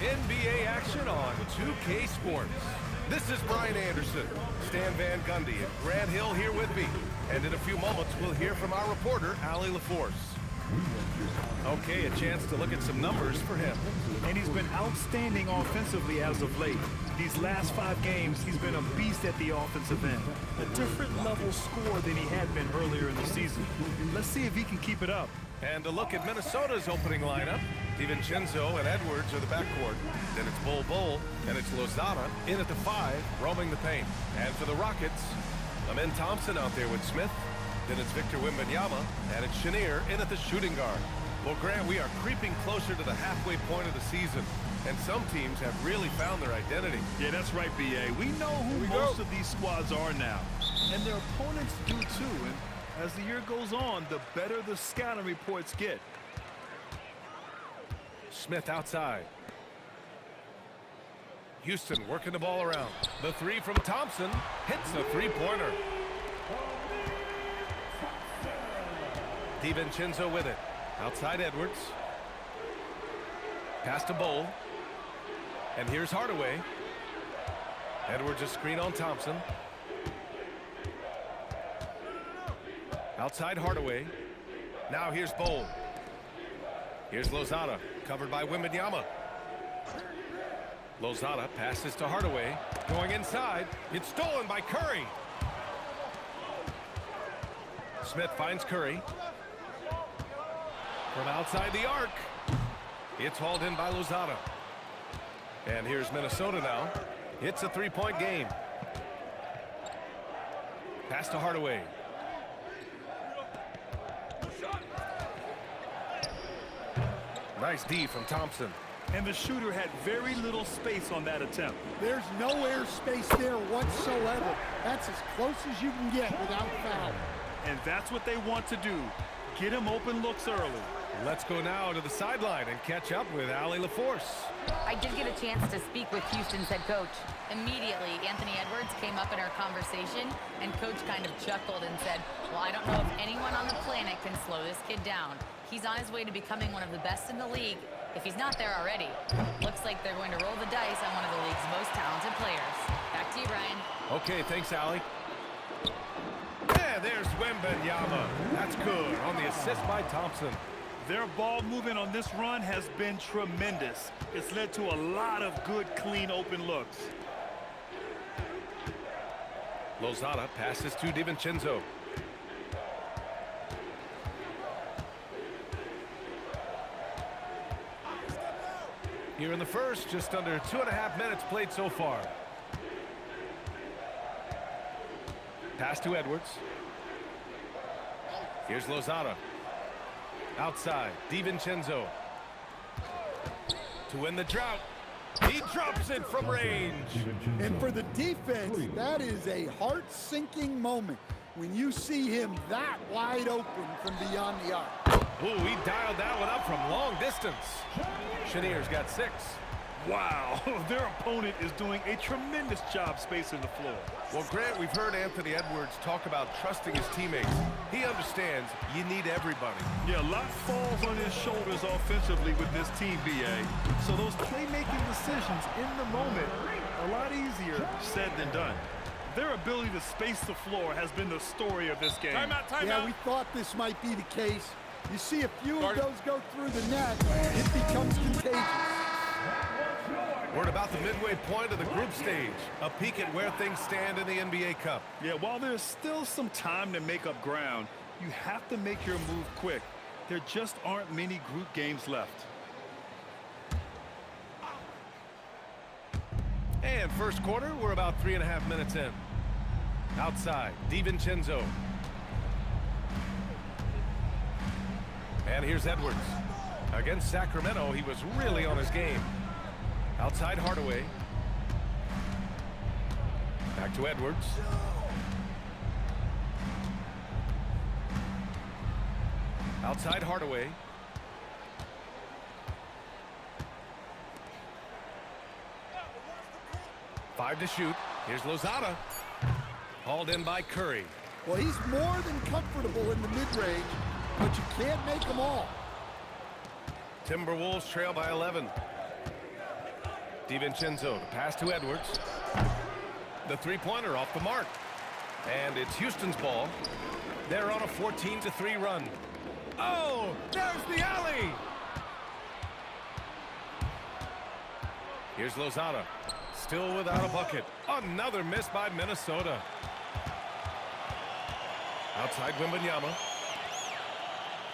NBA action on 2K Sports. This is Brian Anderson, Stan Van Gundy, and Grant Hill here with me. And in a few moments, we'll hear from our reporter, Allie LaForce. Okay, a chance to look at some numbers for him. And he's been outstanding offensively as of late. These last 5 games, he's been a beast at the offensive end. A different level score than he had been earlier in the season. Let's see if he can keep it up. And a look at Minnesota's opening lineup. DiVincenzo and Edwards are the backcourt. Then it's Bol and it's Lozada in at the 5, roaming the paint. And for the Rockets, Amen Thompson out there with Smith. Then it's Victor Wembanyama, and it's Chenier in at the shooting guard. Well, Grant, we are creeping closer to the halfway point of the season, and some teams have really found their identity. Yeah, that's right, B.A. We know who most of these squads are now, and their opponents do too. And as the year goes on, the better the scouting reports get. Smith outside. Houston working the ball around. The 3 from Thompson hits a three-pointer. DiVincenzo with it. Outside Edwards. Pass to Bol. And here's Hardaway. Edwards a screen on Thompson. Outside Hardaway. Now here's Bol. Here's Lozada, covered by Wembanyama. Lozada passes to Hardaway. Going inside. It's stolen by Curry. Smith finds Curry. From outside the arc. It's hauled in by Lozada. And here's Minnesota now. It's a 3-point game. Pass to Hardaway. Nice D from Thompson. And the shooter had very little space on that attempt. There's no air space there whatsoever. That's as close as you can get without foul. And that's what they want to do. Get him open looks early. Let's go now to the sideline and catch up with Allie LaForce. I did get a chance to speak with Houston's head coach. Immediately, Anthony Edwards came up in our conversation, and coach kind of chuckled and said, well, I don't know if anyone on the planet can slow this kid down. He's on his way to becoming one of the best in the league, if he's not there already. Looks like they're going to roll the dice on one of the league's most talented players. Back to you, Brian. Okay, thanks, Allie. Yeah, there's Wembanyama. That's good on the assist by Thompson. Their ball movement on this run has been tremendous. It's led to a lot of good, clean, open looks. Lozada passes to DiVincenzo. Here in the first, just under 2.5 minutes played so far. Pass to Edwards. Here's Lozada. Outside, DiVincenzo. To win the drought. He drops it from range. And for the defense, that is a heart-sinking moment when you see him that wide open from beyond the arc. Ooh, he dialed that one up from long distance. Chenier's got 6. Wow, their opponent is doing a tremendous job spacing the floor. Well, Grant, we've heard Anthony Edwards talk about trusting his teammates. He understands you need everybody. Yeah, a lot falls on his shoulders offensively with this team, B.A. So those playmaking decisions in the moment, a lot easier said than done. Their ability to space the floor has been the story of this game. Yeah, we thought this might be the case. You see a few of those go through the net, it becomes contagious. We're at about the midway point of the group stage. A peek at where things stand in the NBA Cup. Yeah, while there's still some time to make up ground, you have to make your move quick. There just aren't many group games left. And first quarter, we're about 3.5 minutes in. Outside, DiVincenzo. And here's Edwards. Against Sacramento, he was really on his game. Outside Hardaway. Back to Edwards. Outside Hardaway. Five to shoot. Here's Lozada. Hauled in by Curry. Well, he's more than comfortable in the mid-range, but you can't make them all. Timberwolves trail by 11. DiVincenzo, the pass to Edwards. The three-pointer off the mark. And it's Houston's ball. They're on a 14-3 run. Oh, there's the alley. Here's Lozada. Still without a bucket. Another miss by Minnesota. Outside Wembanyama.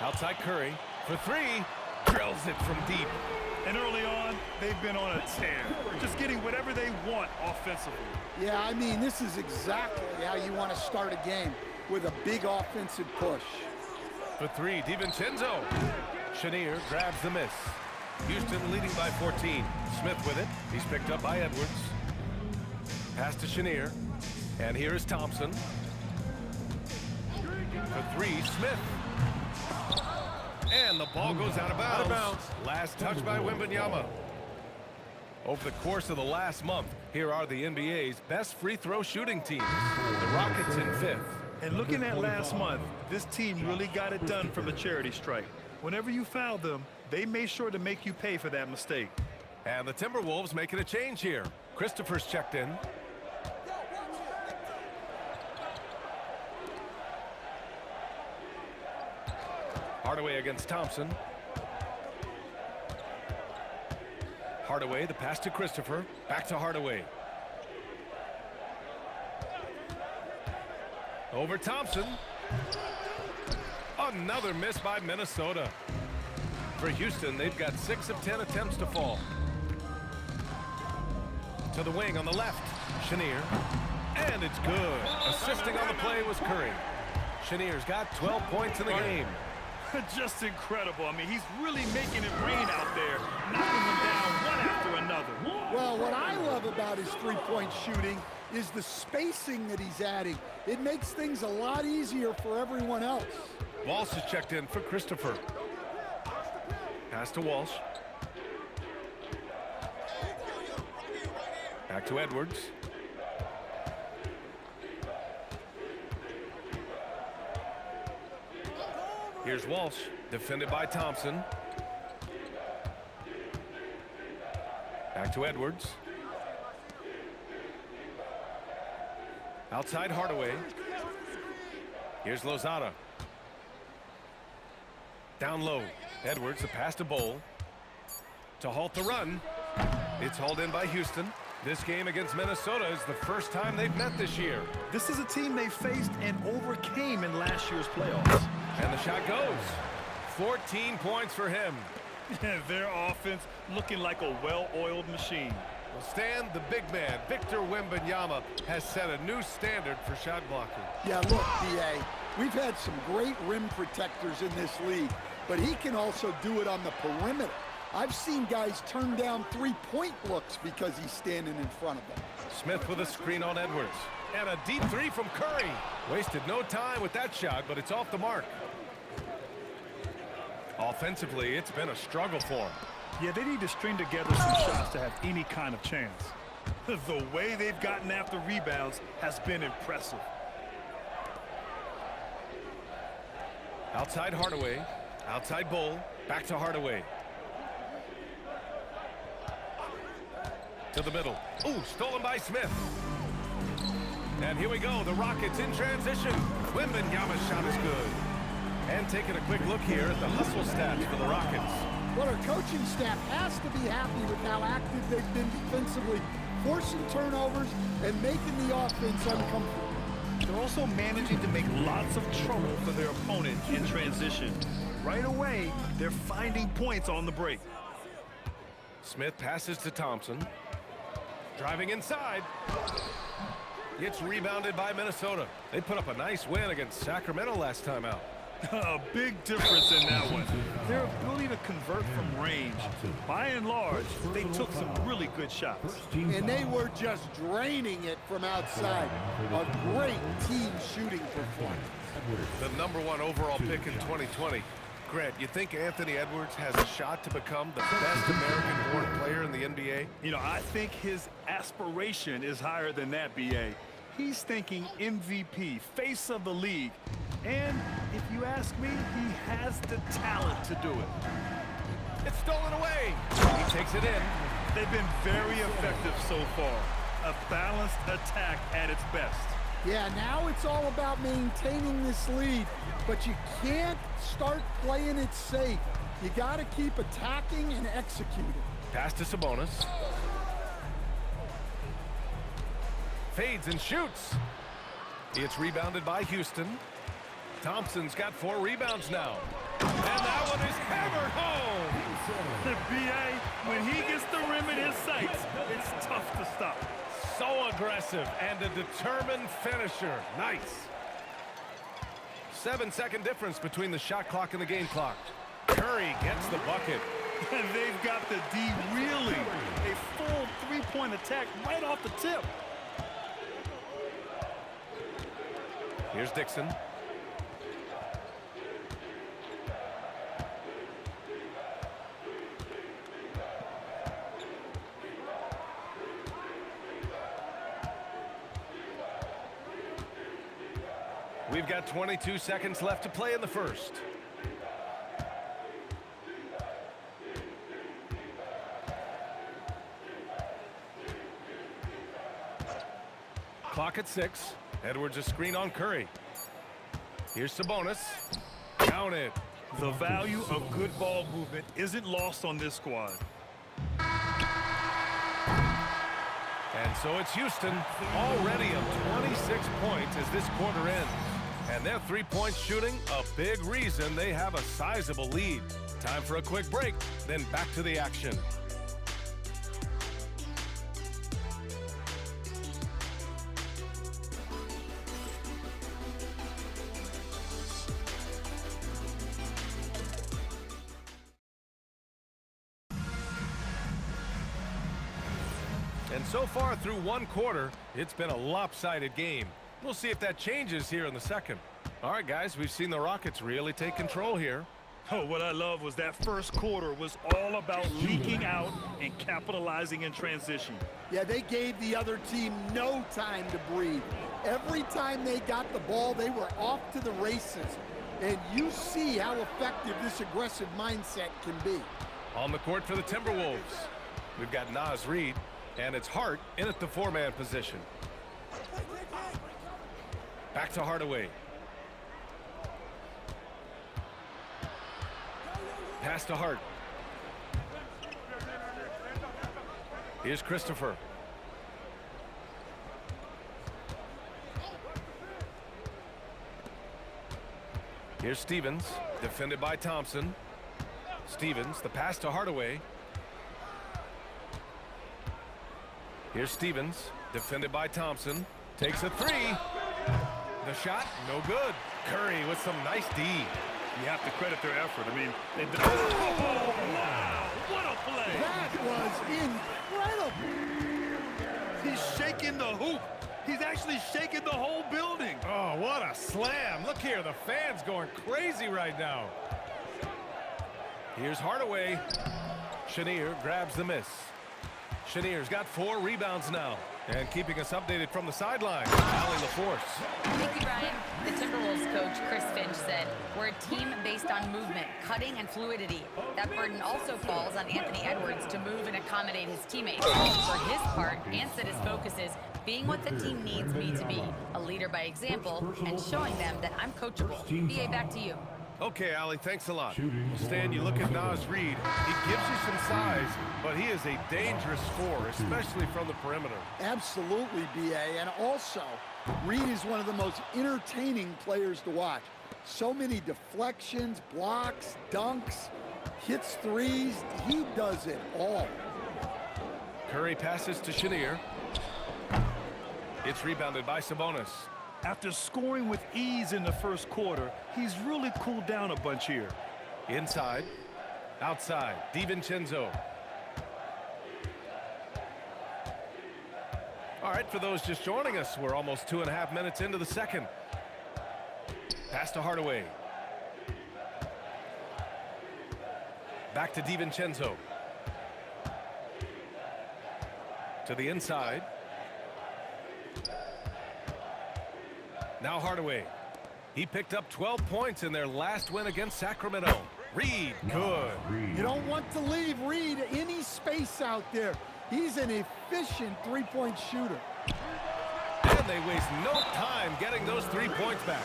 Outside Curry. For three. Drills it from deep. And early on, they've been on a tear. Just getting whatever they want offensively. Yeah, I mean, this is exactly how you want to start a game, with a big offensive push. For three, DiVincenzo. Chenier grabs the miss. Houston leading by 14. Smith with it. He's picked up by Edwards. Pass to Chenier. And here is Thompson. For three, Smith. And the ball goes out of bounds. Last touch by Wembanyama. Over the course of the last month, here are the NBA's best free throw shooting teams. The Rockets in 5th. And looking at last month, this team really got it done from the charity stripe. Whenever you fouled them, they made sure to make you pay for that mistake. And the Timberwolves making a change here. Christopher's checked in. Hardaway against Thompson. Hardaway, the pass to Christopher. Back to Hardaway. Over Thompson. Another miss by Minnesota. For Houston, they've got 6 of 10 attempts to fall. To the wing on the left. Chenier. And it's good. Assisting on the play was Curry. Chenier's got 12 points in the game. Just incredible. I mean, he's really making it rain out there, knocking them down one after another. Well, what I love about his three-point shooting is the spacing that he's adding. It makes things a lot easier for everyone else. Walsh is checked in for Christopher. Pass to Walsh. Back to Edwards. Here's Walsh, defended by Thompson. Back to Edwards. Outside Hardaway. Here's Lozada. Down low. Edwards, the pass to Bowl. To halt the run. It's hauled in by Houston. This game against Minnesota is the first time they've met this year. This is a team they faced and overcame in last year's playoffs. And the shot goes. 14 points for him. Their offense looking like a well-oiled machine. Well, Stan, the big man, Victor Wembanyama, has set a new standard for shot blocking. Yeah, look, B.A., we've had some great rim protectors in this league, but he can also do it on the perimeter. I've seen guys turn down three-point looks because he's standing in front of them. Smith with a screen on Edwards. And a deep three from Curry. Wasted no time with that shot, but it's off the mark. Offensively, it's been a struggle for him. Yeah, they need to string together some shots to have any kind of chance. The way they've gotten after rebounds has been impressive. Outside Hardaway. Outside Bull. Back to Hardaway. To the middle. Ooh, stolen by Smith. And here we go. The Rockets in transition. Wembanyama's shot is good. And taking a quick look here at the hustle stats for the Rockets. Well, our coaching staff has to be happy with how active they've been defensively, forcing turnovers and making the offense uncomfortable. They're also managing to make lots of trouble for their opponent in transition. Right away, they're finding points on the break. Smith passes to Thompson. Driving inside. It's rebounded by Minnesota. They put up a nice win against Sacramento last time out. A big difference in that one. Their ability to convert from range. By and large, they took some really good shots. And they were just draining it from outside. A great team shooting performance. The #1 overall pick in 2020. Grant, you think Anthony Edwards has a shot to become the best American-born player in the NBA? You know, I think his aspiration is higher than that, B.A. He's thinking MVP, face of the league. And if you ask me, he has the talent to do it. It's stolen away. He takes it in. They've been very effective so far. A balanced attack at its best. Yeah, now it's all about maintaining this lead, but you can't start playing it safe. You got to keep attacking and executing. Pass to Sabonis. Fades and shoots. It's rebounded by Houston. Thompson's got 4 rebounds now. And that one is hammered home. The BA, when he gets the rim in his sights, it's tough to stop. So aggressive and a determined finisher. Nice. 7-second difference between the shot clock and the game clock. Curry gets the bucket. And they've got the D reeling. A full 3-point attack right off the tip. Here's Dixon. We've got 22 seconds left to play in the first. Clock at 6. Edwards a screen on Curry. Here's Sabonis. Count it. The value of good ball movement isn't lost on this squad. And so it's Houston, already up 26 points as this quarter ends. And their three-point shooting, a big reason they have a sizable lead. Time for a quick break, then back to the action. And so far through one quarter, it's been a lopsided game. We'll see if that changes here in the second. All right, guys, we've seen the Rockets really take control here. Oh, what I love was that first quarter was all about leaking out and capitalizing in transition. Yeah, they gave the other team no time to breathe. Every time they got the ball, they were off to the races. And you see how effective this aggressive mindset can be. On the court for the Timberwolves, we've got Naz Reid, and it's Hart in at the 4-man position. Back to Hardaway. Pass to Hart. Here's Christopher. Here's Stevens, defended by Thompson. Stevens, the pass to Hardaway. Here's Stevens, defended by Thompson. Takes a 3. The shot, no good. Curry with some nice D. You have to credit their effort. I mean, they did. Oh, wow! What a play! That was incredible. He's shaking the hoop. He's actually shaking the whole building. Oh, what a slam. Look here, the fans going crazy right now. Here's Hardaway. Chenier grabs the miss. Chenier's got 4 rebounds now. And keeping us updated from the sideline, Allie LaForce. Thank you, Brian. The Timberwolves coach, Chris Finch, said, "We're a team based on movement, cutting, and fluidity. That burden also falls on Anthony Edwards to move and accommodate his teammates. For his part, Ant said his focus is being what the team needs me to be, a leader by example, and showing them that I'm coachable." BA, back to you. Okay, Allie, thanks a lot. Well, Stan, you look at Naz Reid. He gives you some size, but he is a dangerous scorer, especially from the perimeter. Absolutely, BA. And also, Reid is one of the most entertaining players to watch. So many deflections, blocks, dunks, hits threes. He does it all. Curry passes to Chenier. It's rebounded by Sabonis. After scoring with ease in the first quarter, he's really cooled down a bunch here. Inside, outside, DiVincenzo. All right, for those just joining us, we're almost 2.5 minutes into the second. Pass to Hardaway. Back to DiVincenzo. To the inside. Now Hardaway. He picked up 12 points in their last win against Sacramento. Reed, good. You don't want to leave Reed any space out there. He's an efficient three-point shooter. And they waste no time getting those 3 points back.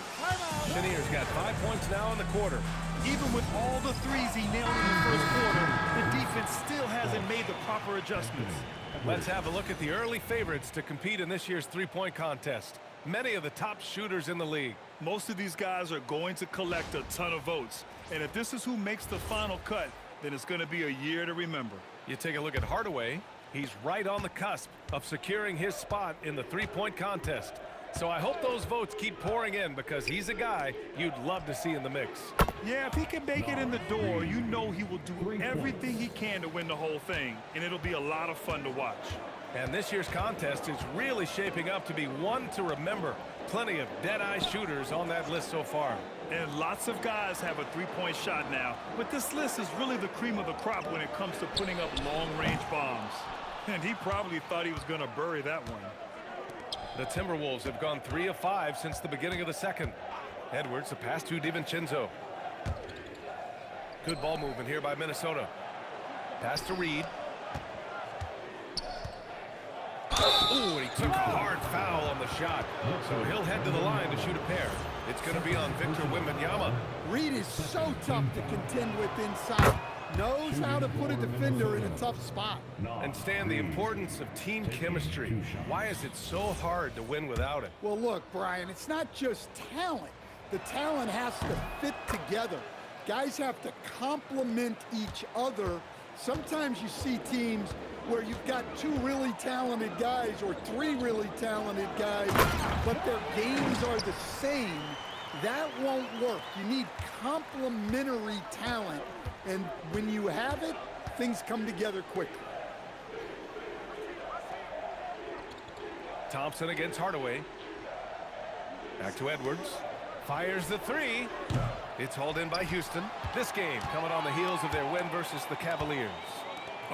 Chenier's got 5 points now in the quarter. Even with all the threes he nailed in the first quarter, the defense still hasn't made the proper adjustments. Let's have a look at the early favorites to compete in this year's three-point contest. Many of the top shooters in the league. Most of these guys are going to collect a ton of votes. And if this is who makes the final cut, then it's going to be a year to remember. You take a look at Hardaway. He's right on the cusp of securing his spot in the three-point contest. So I hope those votes keep pouring in because he's a guy you'd love to see in the mix. Yeah, if he can make it in the door, you know he will do everything he can to win the whole thing. And it'll be a lot of fun to watch. And this year's contest is really shaping up to be one to remember. Plenty of dead-eye shooters on that list so far. And lots of guys have a three-point shot now. But this list is really the cream of the crop when it comes to putting up long-range bombs. And he probably thought he was going to bury that one. The Timberwolves have gone 3 of 5 since the beginning of the second. Edwards, the pass to DiVincenzo. Good ball movement here by Minnesota. Pass to Reed. Ooh, and he took a hard foul on the shot. So he'll head to the line to shoot a pair. It's going to be on Victor Wembanyama. Reed is so tough to contend with inside. Knows how to put a defender in a tough spot. And Stan, the importance of team chemistry. Why is it so hard to win without it? Well, look, Brian, it's not just talent. The talent has to fit together. Guys have to complement each other. Sometimes you see teams where you've got 2 really talented guys or 3 really talented guys, but their games are the same. That won't work. You need complementary talent. And when you have it, things come together quickly. Thompson against Hardaway. Back to Edwards. Fires the 3. It's hauled in by Houston. This game coming on the heels of their win versus the Cavaliers.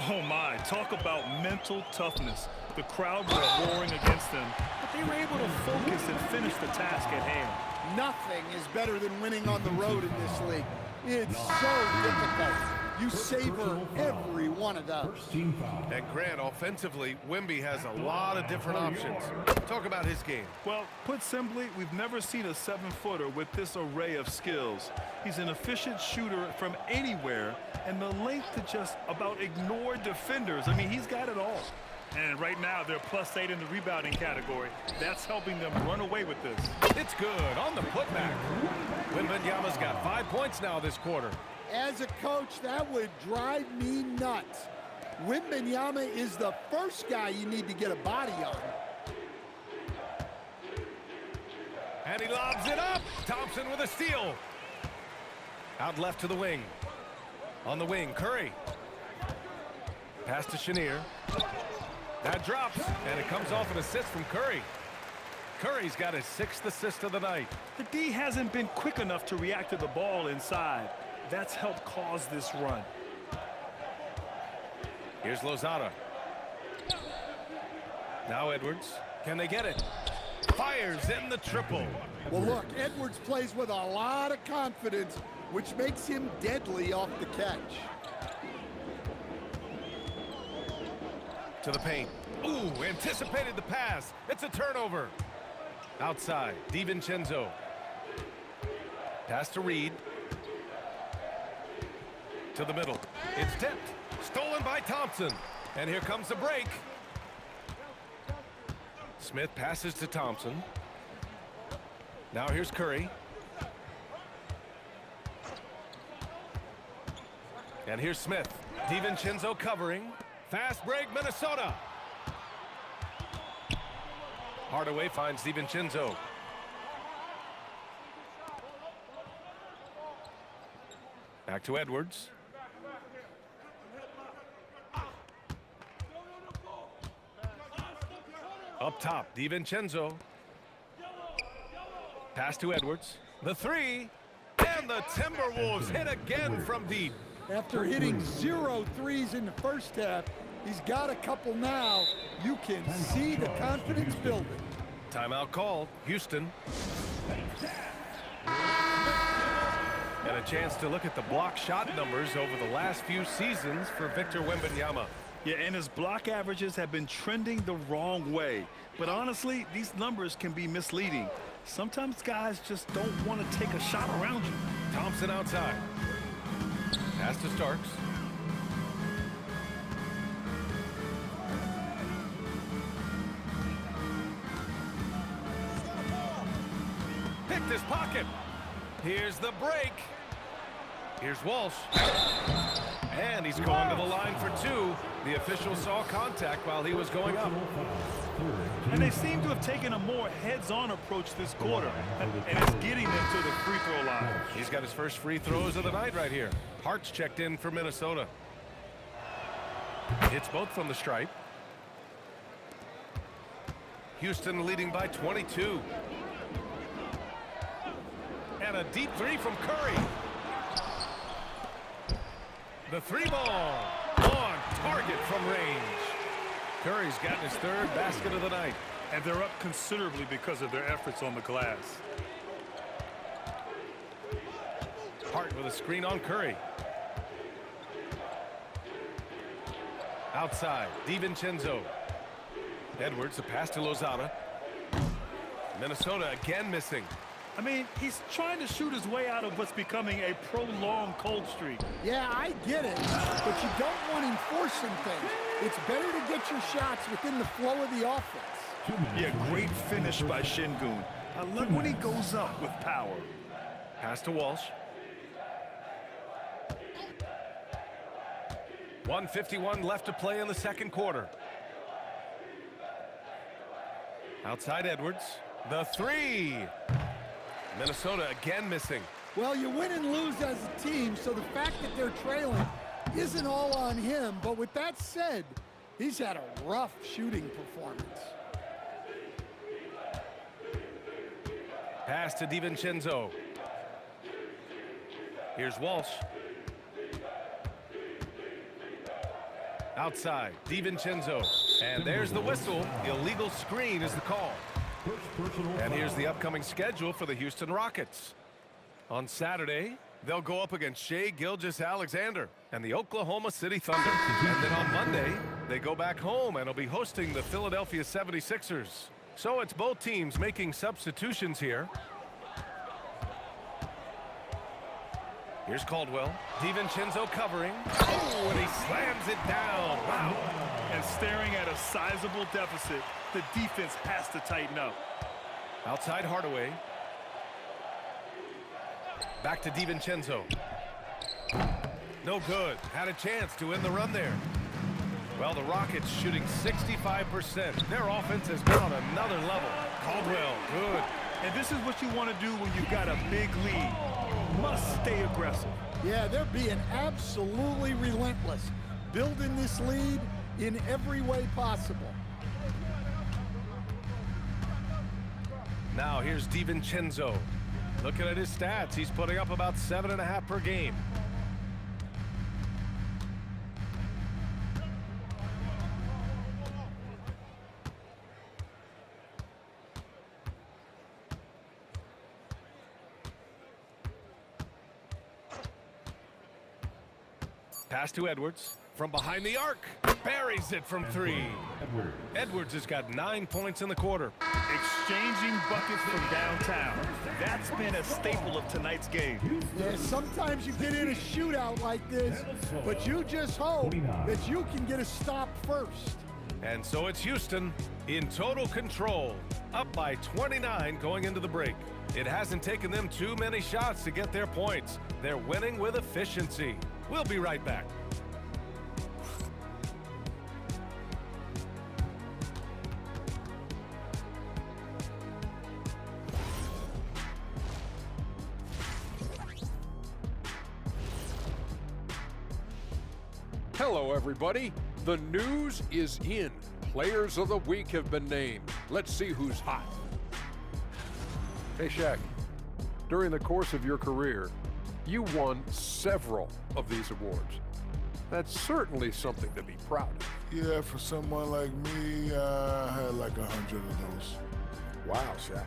Oh my, talk about mental toughness. The crowd was roaring against them, but they were able to focus and finish the task at hand. Nothing is better than winning on the road in this league. It's so difficult. You savor every one of those. And Grant, offensively, Wemby has a lot of different options. Talk about his game. Well, put simply, we've never seen a 7-footer with this array of skills. He's an efficient shooter from anywhere, and the length to just about ignore defenders. I mean, he's got it all. And right now, they're +8 in the rebounding category. That's helping them run away with this. It's good on the putback. Wembanyama's got 5 points now this quarter. As a coach, that would drive me nuts. Wembanyama is the first guy you need to get a body on. And he lobs it up. Thompson with a steal. Out left to the wing. On the wing, Curry. Pass to Chenier. That drops, and it comes off an assist from Curry. Curry's got his 6th assist of the night. The D hasn't been quick enough to react to the ball inside. That's helped cause this run. Here's Lozada. Now Edwards. Can they get it? Fires in the triple. Well, look, Edwards plays with a lot of confidence, which makes him deadly off the catch. To the paint. Ooh, anticipated the pass. It's a turnover. Outside, DiVincenzo. Pass to Reed. To the middle. It's tipped. Stolen by Thompson. And here comes the break. Smith passes to Thompson. Now here's Curry. And here's Smith. DiVincenzo covering. Fast break, Minnesota. Hardaway finds DiVincenzo. Back to Edwards. Up top, DiVincenzo. Pass to Edwards. The 3. And the Timberwolves hit again from deep. After hitting 0 threes in the first half, he's got a couple now. You can see the confidence building. Timeout called. Houston. And a chance to look at the block shot numbers over the last few seasons for Victor Wembanyama. Yeah, and his block averages have been trending the wrong way. But honestly, these numbers can be misleading. Sometimes guys just don't want to take a shot around you. Thompson outside. Pass to Starks. Picked his pocket. Here's the break. Here's Walsh. And he's going to the line for two. The official saw contact while he was going up. And they seem to have taken a more heads-on approach this quarter. And it's getting them to the free throw line. He's got his first free throws of the night right here. Hart's checked in for Minnesota. Hits both from the stripe. Houston leading by 22. And a deep three from Curry. The three ball on target from range. Curry's gotten his third basket of the night. And they're up considerably because of their efforts on the glass. Hart with a screen on Curry. Outside, DiVincenzo. Edwards, a pass to Lozada. Minnesota again missing. I mean, he's trying to shoot his way out of what's becoming a prolonged cold streak. Yeah, I get it, but you don't want him forcing things. It's better to get your shots within the flow of the offense. Yeah, great finish by Şengün. I love when he goes up with power. Pass to Walsh. 1:51 left to play in the second quarter. Outside Edwards. The three. Minnesota again missing. Well, you win and lose as a team, so the fact that they're trailing isn't all on him. But with that said, he's had a rough shooting performance. Pass to DiVincenzo. Here's Walsh. Outside, DiVincenzo. And there's the whistle. Illegal screen is the call. And here's the upcoming schedule for the Houston Rockets. On Saturday, they'll go up against Shai Gilgeous-Alexander and the Oklahoma City Thunder. And then on Monday, they go back home and will be hosting the Philadelphia 76ers. So it's both teams making substitutions here. Here's Caldwell. DiVincenzo covering. Oh, and he slams it down. Wow. And staring at a sizable deficit, the defense has to tighten up. Outside Hardaway. Back to DiVincenzo. No good. Had a chance to end the run there. Well, the Rockets shooting 65%. Their offense has been on another level. Caldwell, good. And this is what you want to do when you've got a big lead. Must stay aggressive. Yeah, they're being absolutely relentless, building this lead in every way possible. Now here's DiVincenzo. Looking at his stats, he's putting up about 7.5 per game. Pass to Edwards. From behind the arc. Buries it from three. Edwards has got 9 points in the quarter. Exchanging buckets from downtown. That's been a staple of tonight's game. Yeah, sometimes you get in a shootout like this, but you just hope that you can get a stop first. And so it's Houston in total control, up by 29 going into the break. It hasn't taken them too many shots to get their points. They're winning with efficiency. We'll be right back. Hello, everybody. The news is in. Players of the week have been named. Let's see who's hot. Hey, Shaq. During the course of your career, you won several of these awards. That's certainly something to be proud of. Yeah, for someone like me, I had like 100 of those. Wow, Shaq.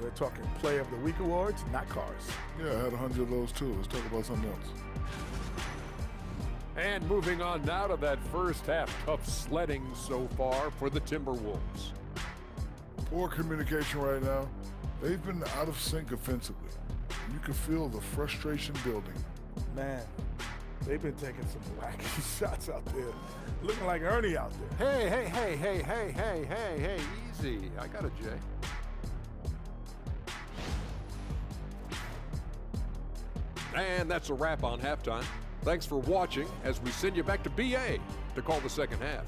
We're talking Player of the Week awards, not cars. Yeah, I had 100 of those too. Let's talk about something else. And moving on now to that first half. Tough sledding so far for the Timberwolves. Poor communication right now. They've been out of sync offensively. You can feel the frustration building. Man, they've been taking some wacky shots out there. Looking like Ernie out there. Hey, easy. I got it, Jay. And that's a wrap on halftime. Thanks for watching as we send you back to BA to call the second half.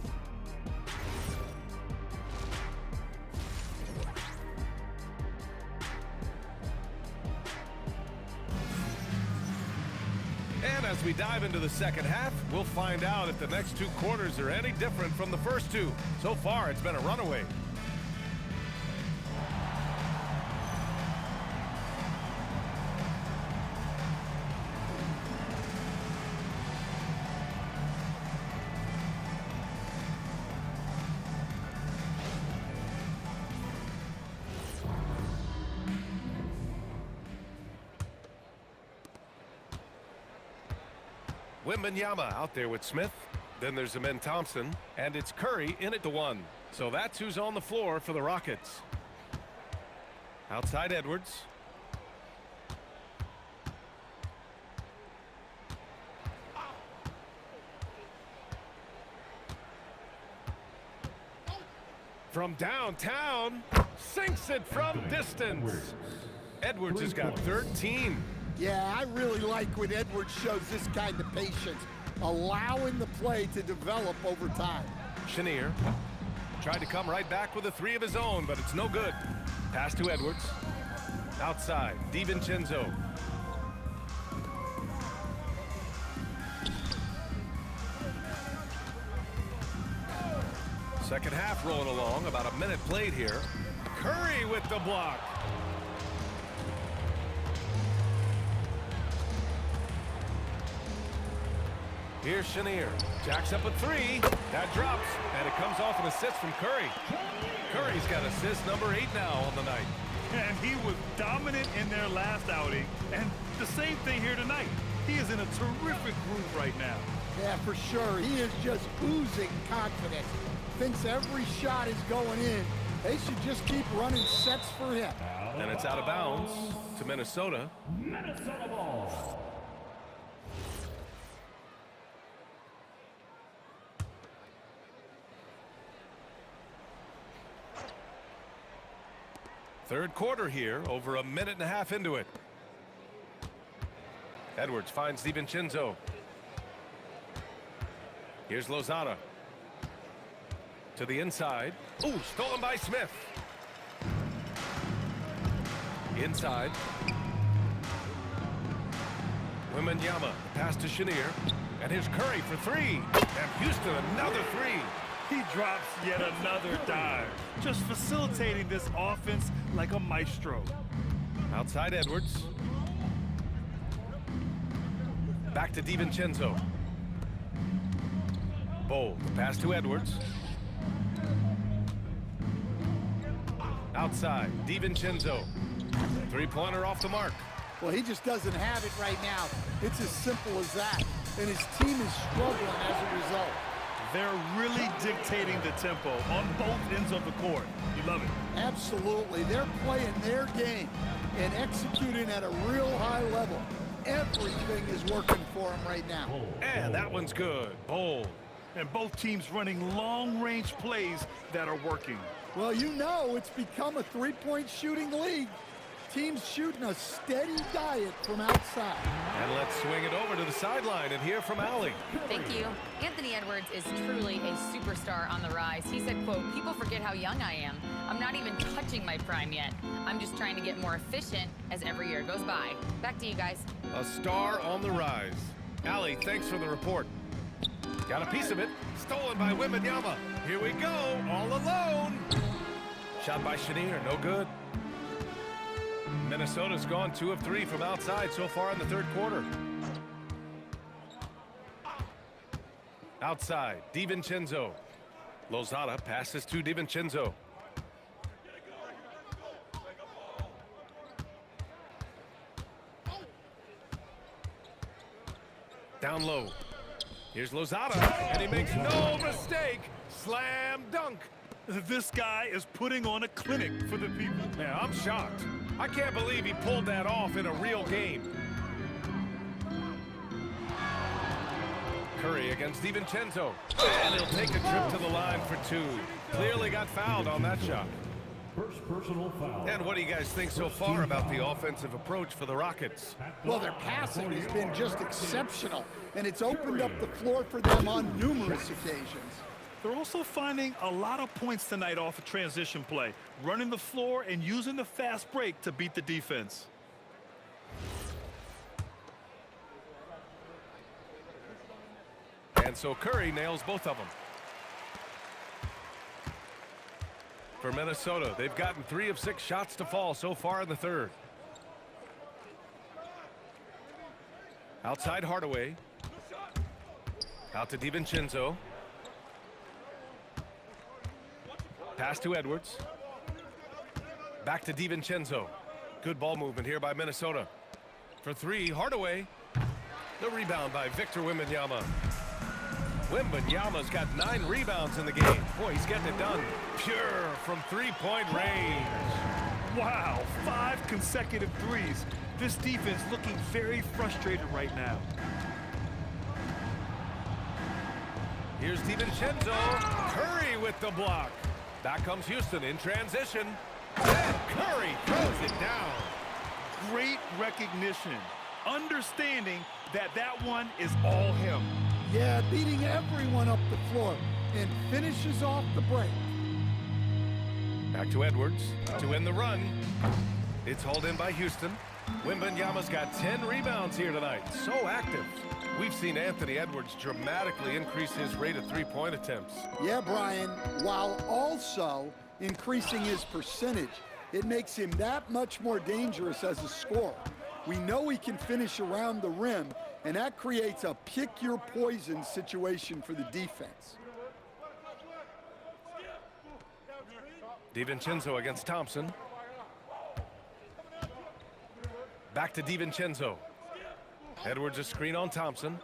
And as we dive into the second half, we'll find out if the next two quarters are any different from the first two. So far, it's been a runaway. MYNBA out there with Smith. Then there's Amen Thompson, and it's Curry in at the one. So that's who's on the floor for the Rockets. Outside Edwards. From downtown, sinks it from distance. Edwards has got 13. Yeah, I really like when Edwards shows this kind of patience, allowing the play to develop over time. Chenier tried to come right back with a three of his own, but it's no good. Pass to Edwards. Outside, DiVincenzo. Second half rolling along, about a minute played here. Curry with the block. Here's Chenier. Jacks up a three. That drops, and it comes off an assist from Curry. Curry's got assist number 8 now on the night. And he was dominant in their last outing, and the same thing here tonight. He is in a terrific groove right now. Yeah, for sure. He is just oozing confidence. Thinks every shot is going in. They should just keep running sets for him. And it's out of bounds to Minnesota. Minnesota ball. Third quarter here, over a minute and a half into it. Edwards finds DiVincenzo. Here's Lozada. To the inside. Ooh, stolen by Smith. Inside. MYNBA, pass to Chenier. And here's Curry for three. And Houston another three. He drops yet another dive, just facilitating this offense like a maestro. Outside Edwards. Back to DiVincenzo. Bowl, pass to Edwards. Outside, DiVincenzo. Three-pointer off the mark. Well, he just doesn't have it right now. It's as simple as that. And his team is struggling as a result. They're really dictating the tempo on both ends of the court. You love it. Absolutely. They're playing their game and executing at a real high level. Everything is working for them right now. And that one's good. Bowl. And both teams running long-range plays that are working. Well, you know it's become a three-point shooting league. Teams shooting a steady diet from outside. And let's swing it over to the sideline and hear from Allie. Thank you. Anthony Edwards is truly a superstar on the rise. He said, quote, "People forget how young I am. I'm not even touching my prime yet. I'm just trying to get more efficient as every year goes by." Back to you guys. A star on the rise. Allie, thanks for the report. Got a piece of it. Stolen by MYNBA. Here we go, all alone. Shot by Chenier, no good. Minnesota's gone 2 of 3 from outside so far in the third quarter. Outside, DiVincenzo. Lozada passes to DiVincenzo. Down low. Here's Lozada, and he makes no mistake. Slam dunk. This guy is putting on a clinic for the people. Yeah, I'm shocked. I can't believe he pulled that off in a real game. Curry against DiVincenzo. And he'll take a trip to the line for two. Clearly got fouled on that shot. First personal foul. And what do you guys think so far about the offensive approach for the Rockets? Well, their passing has been just exceptional, and it's opened up the floor for them on numerous occasions. They're also finding a lot of points tonight off of transition play, running the floor and using the fast break to beat the defense. And so Curry nails both of them. For Minnesota, they've gotten 3 of 6 shots to fall so far in the third. Outside Hardaway. Out to DiVincenzo. Pass to Edwards. Back to DiVincenzo. Good ball movement here by Minnesota. For 3, Hardaway. The rebound by Victor Wembanyama. Wembanyama's got 9 rebounds in the game. Boy, he's getting it done. Pure from 3-point range. Wow, 5 consecutive threes. This defense looking very frustrated right now. Here's DiVincenzo. Curry with the block. Back comes Houston in transition. And Curry throws it down. Great recognition. Understanding that that one is all him. Yeah, beating everyone up the floor and finishes off the break. Back to Edwards to end the run. It's hauled in by Houston. Wembanyama's got 10 rebounds here tonight. So active. We've seen Anthony Edwards dramatically increase his rate of 3-point attempts. Yeah, Brian, while also increasing his percentage, it makes him that much more dangerous as a scorer. We know he can finish around the rim, and that creates a pick-your-poison situation for the defense. DiVincenzo against Thompson. Back to DiVincenzo. Edwards a screen on Thompson.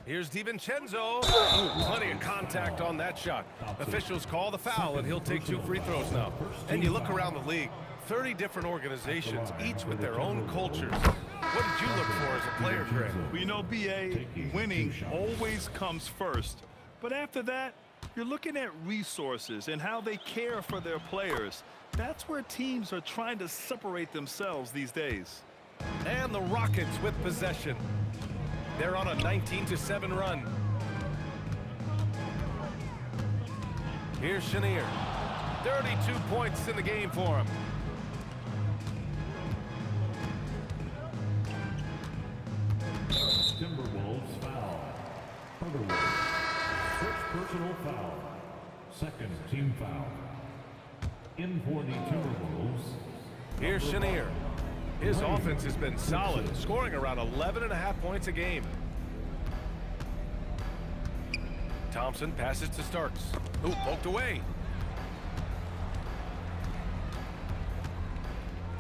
Here's DiVincenzo. Plenty of contact on that shot. Officials call the foul, and he'll take 2 free throws now. And you look around the league, 30 different organizations, each with their own cultures. What did you look for as a player, Greg? Well, you know, B.A., winning always comes first. But after that, you're looking at resources and how they care for their players. That's where teams are trying to separate themselves these days. And the Rockets with possession. They're on a 19-7 run. Here's Chenier. 32 points in the game for him. Timberwolves foul. Timberwolves. First personal foul. Second team foul. In for the Timberwolves. Here's Chenier. His offense has been solid, scoring around 11.5 points a game. Thompson passes to Starks. Ooh, poked away.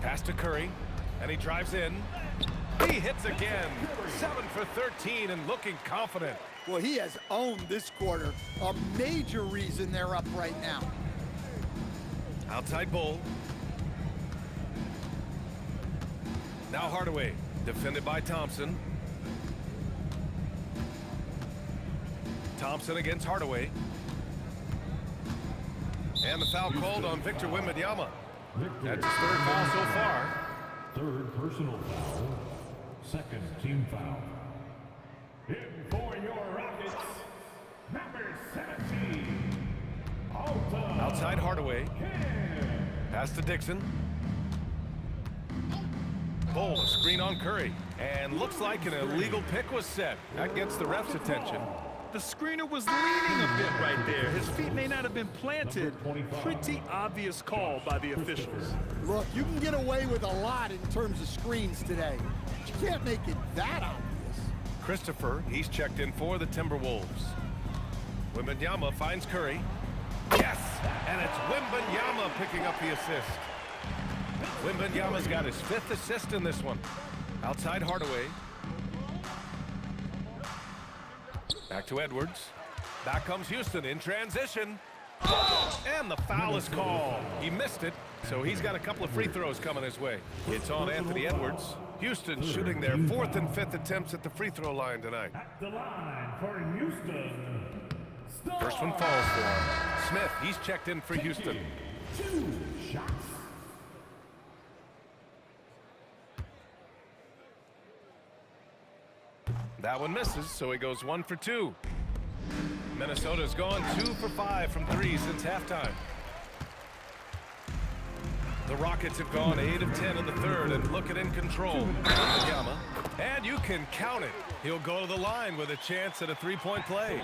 Pass to Curry, and he drives in. He hits again. 7 for 13 and looking confident. Well, he has owned this quarter, a major reason they're up right now. Outside Bull. Now Hardaway, defended by Thompson. Thompson against Hardaway. And the foul called on Victor Wembanyama. That's his 3rd foul so far. 3rd personal foul. Second team foul. In for your Rockets, number 17. Outside Hardaway. Pass to Dixon. Bull, a screen on Curry. And looks like an illegal pick was set. That gets the ref's attention. The screener was leaning a bit right there. His feet may not have been planted. Pretty obvious call by the officials. Look, you can get away with a lot in terms of screens today. But you can't make it that obvious. Christopher, he's checked in for the Timberwolves. Wembanyama finds Curry. Yes! And it's Wembanyama picking up the assist. Wembanyama's got his 5th assist in this one. Outside Hardaway. Back to Edwards. Back comes Houston in transition. And the foul is called. He missed it, so he's got a couple of free throws coming his way. It's on Anthony Edwards. Houston shooting their 4th and 5th attempts at the free throw line tonight. At the line for Houston. First one falls for him. Smith, he's checked in for Houston. 2 shots. That one misses, so he goes 1 for 2. Minnesota's gone 2 for 5 from 3 since halftime. The Rockets have gone 8 of 10 in the third and looking in control. Wembanyama, and you can count it. He'll go to the line with a chance at a three-point play.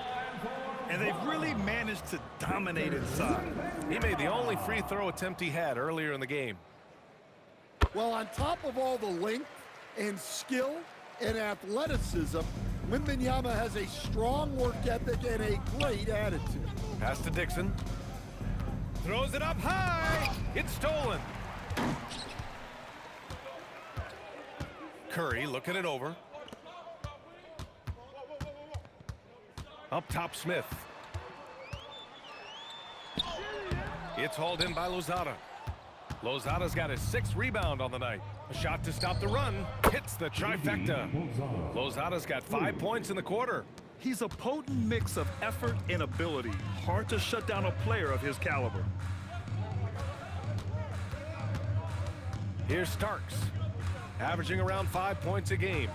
And they've really managed to dominate inside. He made the only free throw attempt he had earlier in the game. Well, on top of all the length and skill and athleticism, Wembanyama has a strong work ethic and a great attitude. Pass to Dixon. Throws it up high. It's stolen. Curry looking it over. Up top, Smith. It's hauled in by Lozada. Lozada's got his 6th rebound on the night. A shot to stop the run. Hits the trifecta. Lozada's got 5 points in the quarter. He's a potent mix of effort and ability. Hard to shut down a player of his caliber. Here's Starks, averaging around 5 points a game.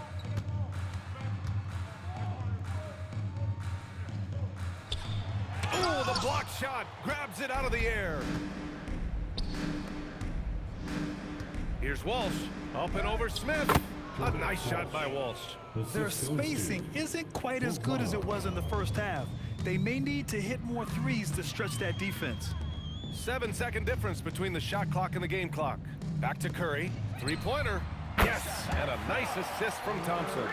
Oh, the block shot grabs it out of the air. Here's Walsh, up and over Smith. A nice shot by Walsh. Their spacing isn't quite as good as it was in the first half. They may need to hit more threes to stretch that defense. 7-second difference between the shot clock and the game clock. Back to Curry, three-pointer. Yes, and a nice assist from Thompson.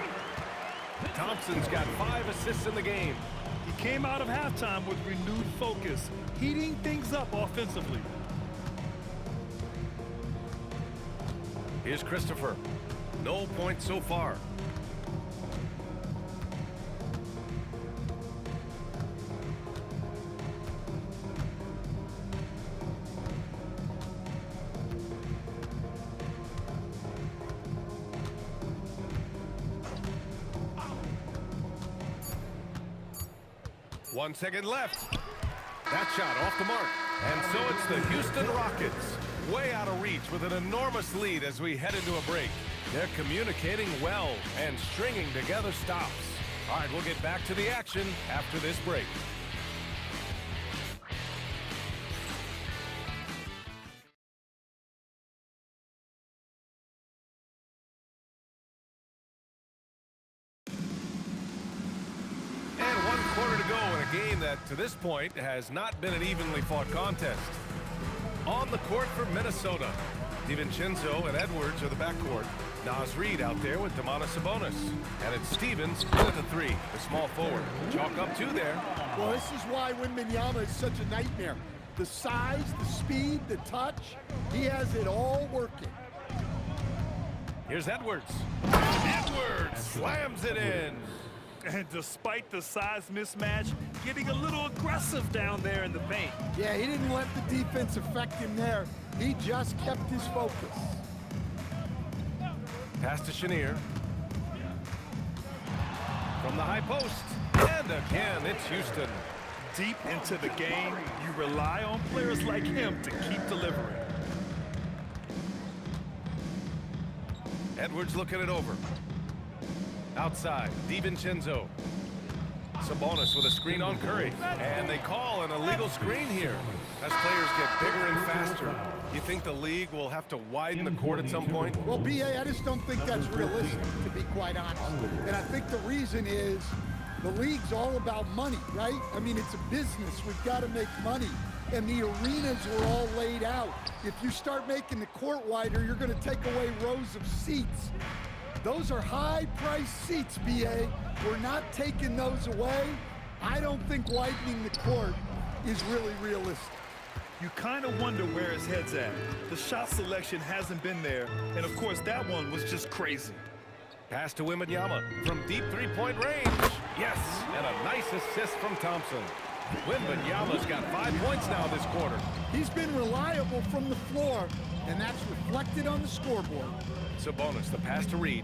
Thompson's got 5 assists in the game. He came out of halftime with renewed focus, heating things up offensively. Here's Christopher. No points so far. One second left. That shot off the mark. And so it's the Houston Rockets, way out of reach with an enormous lead as we head into a break. They're communicating well and stringing together stops. All right, we'll get back to the action after this break. That to this point has not been an evenly fought contest. On the court for Minnesota, DiVincenzo and Edwards are the backcourt. Naz Reid out there with Domantas Sabonis. And it's Stevens with the 3, the small forward. Chalk up 2 there. Well, this is why Wembanyama is such a nightmare. The size, the speed, the touch, he has it all working. Here's Edwards. Edwards slams it in. And despite the size mismatch, getting a little aggressive down there in the paint. Yeah, he didn't let the defense affect him there. He just kept his focus. Pass to Chenier. From the high post. And again, it's Houston. Deep into the game, you rely on players like him to keep delivering. Edwards looking it over. Outside, DiVincenzo. Sabonis with a screen on Curry. And they call an illegal screen here. As players get bigger and faster, you think the league will have to widen the court at some point? Well, B.A., I just don't think that's realistic, to be quite honest. And I think the reason is the league's all about money, right? I mean, it's a business. We've got to make money. And the arenas were all laid out. If you start making the court wider, you're going to take away rows of seats. Those are high-priced seats, B.A. We're not taking those away. I don't think widening the court is really realistic. You kind of wonder where his head's at. The shot selection hasn't been there, and of course that one was just crazy. Pass to Wembanyama from deep three-point range. Yes, and a nice assist from Thompson. Wembanyama's got 5 points now this quarter. He's been reliable from the floor, and that's reflected on the scoreboard. Sabonis, the pass to Reed.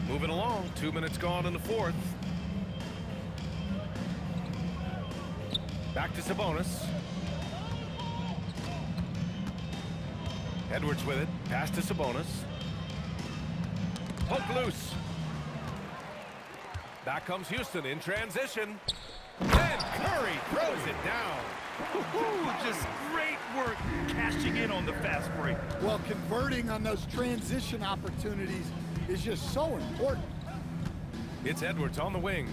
Moving along, 2 minutes gone in the fourth. Back to Sabonis. Edwards with it. Pass to Sabonis. Poke loose. Back comes Houston in transition. And Curry throws it down. Just great work cashing in on the fast break. Well, converting on those transition opportunities is just so important. It's Edwards on the wing.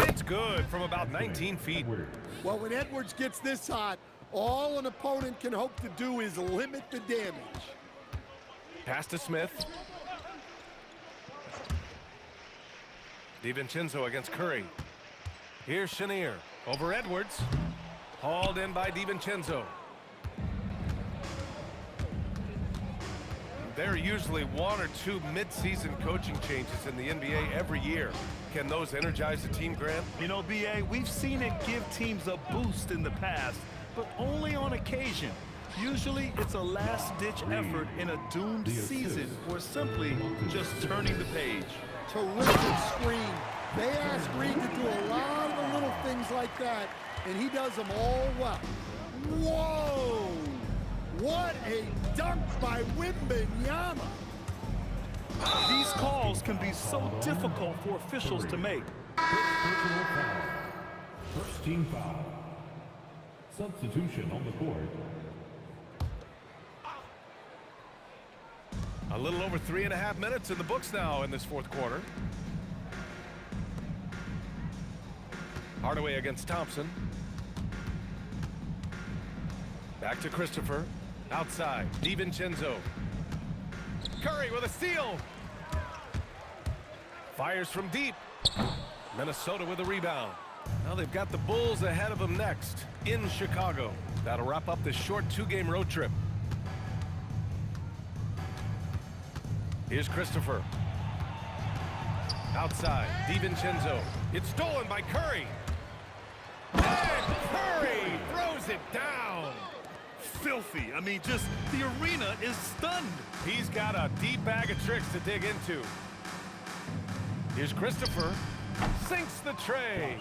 It's good from about 19 feet. Well, when Edwards gets this hot, all an opponent can hope to do is limit the damage. Pass to Smith. DiVincenzo against Curry. Here's Chenier over Edwards. Hauled in by DiVincenzo. There are usually 1 or 2 mid-season coaching changes in the NBA every year. Can those energize the team, Grant? You know, B.A., we've seen it give teams a boost in the past, but only on occasion. Usually it's a last-ditch effort in a doomed season or simply just turning the page. Terrific screen. They ask Reed to do a lot of the little things like that, and he does them all well. Whoa! What a dunk by Wembanyama! These calls can be so difficult for officials to make. Personal foul. First team foul. Substitution on the court. A little over 3.5 minutes in the books now in this fourth quarter. Hardaway against Thompson. Back to Christopher. Outside, DiVincenzo. Curry with a steal. Fires from deep. Minnesota with a rebound. Now they've got the Bulls ahead of them next in Chicago. That'll wrap up this short 2-game road trip. Here's Christopher. Outside, DiVincenzo. It's stolen by Curry. And Curry throws it down. Filthy. I mean, just the arena is stunned. He's got a deep bag of tricks to dig into. Here's Christopher. Sinks the tray.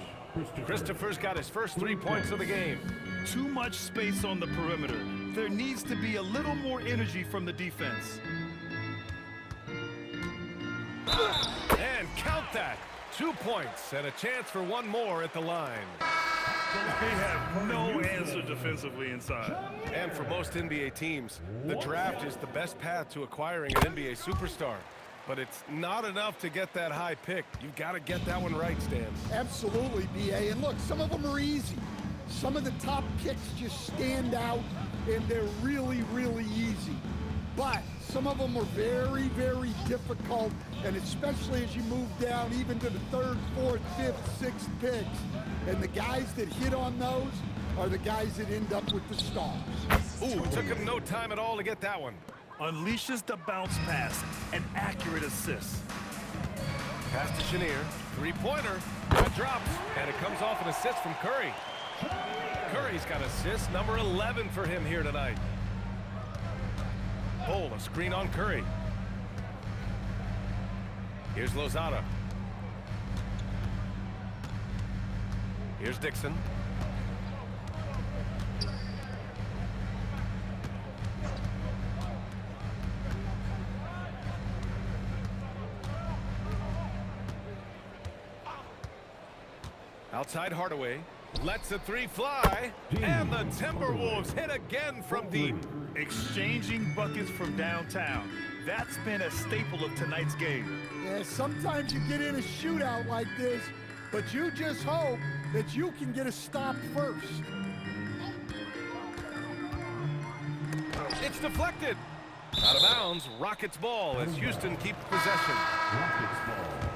Christopher's got his first 3 points of the game. Too much space on the perimeter. There needs to be a little more energy from the defense. And count that. 2 points and a chance for one more at the line. They have no answer defensively inside. And for most NBA teams, the draft is the best path to acquiring an NBA superstar. But it's not enough to get that high pick. You've got to get that one right, Stan. Absolutely, B.A. And look, some of them are easy. Some of the top picks just stand out, and they're really, really easy. But some of them are very, very difficult, and especially as you move down even to the 3rd, 4th, 5th, 6th picks. And the guys that hit on those are the guys that end up with the stars. Ooh, took him no time at all to get that one. Unleashes the bounce pass, an accurate assist. Pass to Chenier, 3-pointer, that drops, and it comes off an assist from Curry. Curry's got assist number 11 for him here tonight. Bull, a screen on Curry. Here's Lozada. Here's Dixon. Outside Hardaway. Lets the 3 fly. And the Timberwolves hit again from deep. Exchanging buckets from downtown. That's been a staple of tonight's game. Yeah, sometimes you get in a shootout like this, but you just hope that you can get a stop first. It's deflected. Out of bounds, Rockets ball as Houston keeps possession. Rockets ball.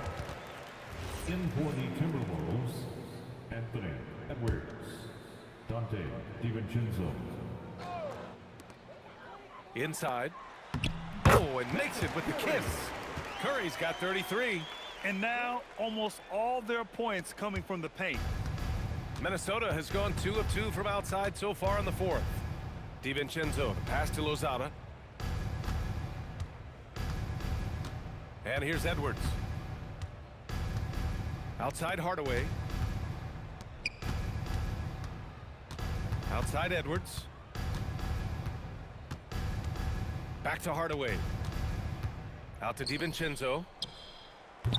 In for the Timberwolves, Anthony Edwards, Dante DiVincenzo. Inside. Oh, and makes it with the kiss. Curry's got 33. And now almost all their points coming from the paint. Minnesota has gone 2 of 2 from outside so far in the fourth. DiVincenzo, the pass to Lozada. And here's Edwards. Outside Hardaway. Outside Edwards. Back to Hardaway. Out to DiVincenzo.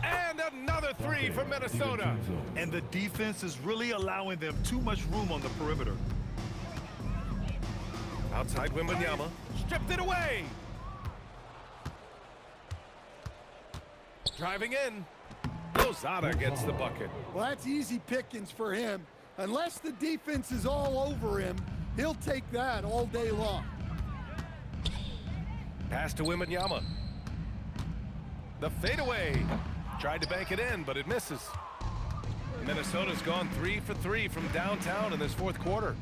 And another three from Minnesota. And the defense is really allowing them too much room on the perimeter. Outside Wembanyama. Stripped it away. Driving in. Lozada gets the bucket. Well, that's easy pickings for him. Unless the defense is all over him, he'll take that all day long. Pass to Wembanyama. The fadeaway. Tried to bank it in, but it misses. Minnesota's gone 3 for 3 from downtown in this fourth quarter.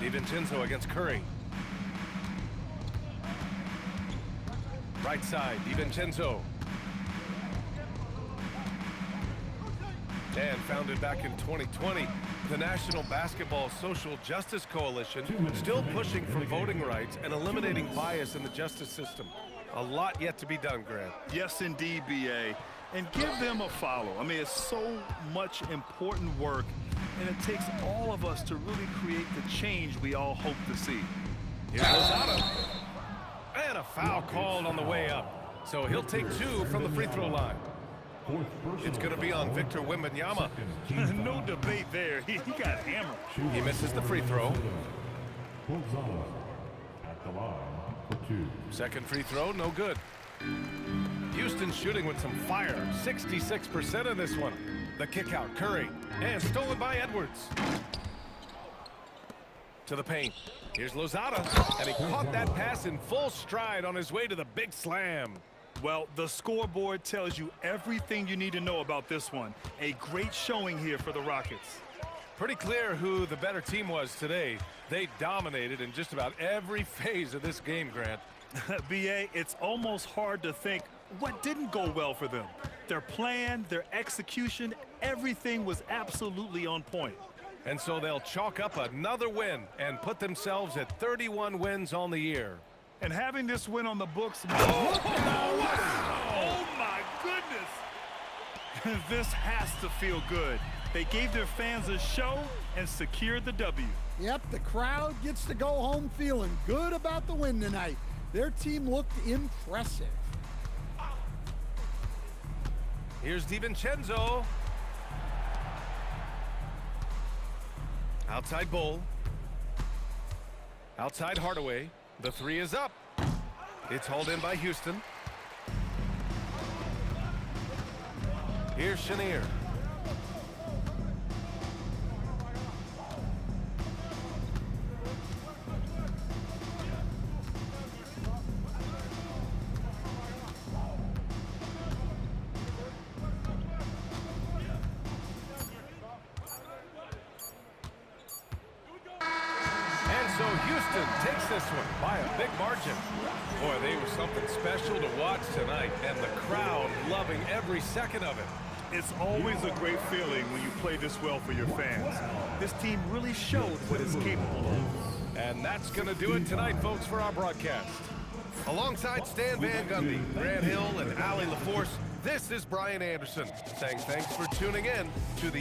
DiVincenzo against Curry. Right side, DiVincenzo. And founded back in 2020, the National Basketball Social Justice Coalition still pushing for voting rights and eliminating bias in the justice system. A lot yet to be done, Grant. Yes, indeed, B.A. And give them a follow. I mean, it's so much important work, and it takes all of us to really create the change we all hope to see. Here's Lozada. And a foul called on the way up. So he'll take 2 from the free throw line. It's going to be on Victor Wembanyama. No debate there. He got hammered. He misses the free throw. At the line for 2. Second free throw, no good. Houston shooting with some fire. 66% in this one. The kick out, Curry. And stolen by Edwards. To the paint. Here's Lozada. And he caught that pass in full stride on his way to the big slam. Well, the scoreboard tells you everything you need to know about this one. A great showing here for the Rockets. Pretty clear who the better team was today. They dominated in just about every phase of this game, Grant. B.A., it's almost hard to think what didn't go well for them. Their plan, their execution, everything was absolutely on point. And so they'll chalk up another win and put themselves at 31 wins on the year. And having this win on the books, oh my goodness, this has to feel good. They gave their fans a show and secured the W. Yep, the crowd gets to go home feeling good about the win tonight. Their team looked impressive. Here's DiVincenzo. Outside Bull. Outside Hardaway. The three is up. It's hauled in by Houston. Here's Chenier. So Houston takes this one by a big margin. Boy, they were something special to watch tonight, and the crowd loving every second of it. It's always a great feeling when you play this well for your fans. This team really showed what it's capable of. And that's going to do it tonight, folks, for our broadcast. Alongside Stan Van Gundy, Grant Hill, and Allie LaForce, this is Brian Anderson saying thanks for tuning in to the